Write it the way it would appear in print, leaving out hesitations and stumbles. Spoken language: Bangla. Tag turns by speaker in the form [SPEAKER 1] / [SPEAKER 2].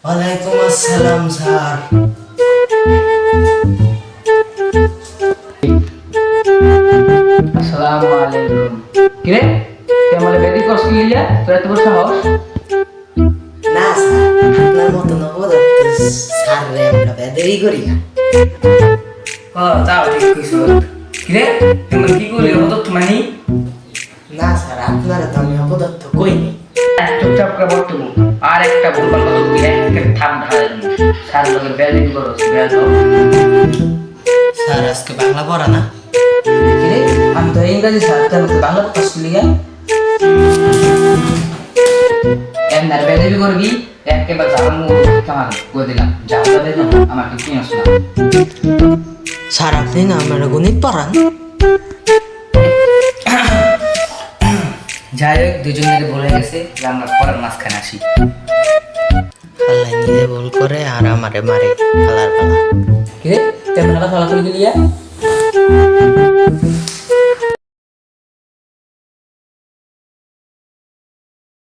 [SPEAKER 1] ওয়ালাইকুম আসসালাম স্যার।
[SPEAKER 2] আসসালামু আলাইকুম। কিরে তুই আমার বেদি কষ্ট লিয়া তোর এত বড় সাহস?
[SPEAKER 1] না স্যার, আপনার মতো নবদত্ত স্যার রে আমরা বেদেরই করি না।
[SPEAKER 2] তাও ঠিক কইছ। কিরে তুমি কি করলি অবদত্ত মানি?
[SPEAKER 1] না স্যার, আপনারা তো আমি অপদত্ত কইনি।
[SPEAKER 2] চুপচাপ করে বর্তমান আর একটা ভুলভাল কথা বলবি একটা থাম ঢালাই দেবো। সার লোকের বেদি করো বেদ।
[SPEAKER 1] স্যার আজকে বাংলা পড়া না?
[SPEAKER 2] কিরে আমি তো ইংরেজি স্যার তোর বাংলা কষ্ট লিয়া এমনার বেদি করবি একেবারে জানার মুখ কেমন করে দিলাম যাও যাবে না আমার কি কিনস না।
[SPEAKER 1] স্যার আপনি না আমার গণিত পড়ান?
[SPEAKER 2] যাই হোক দুজন মিলে বলে গেছে যে আমরা পরের মাঝখানে আসি।
[SPEAKER 1] আল্লাহ নিজে ভুল করে আর আমারে মারে আলার পালা।
[SPEAKER 2] কিরে তেমন ফলাফল দিলিয়া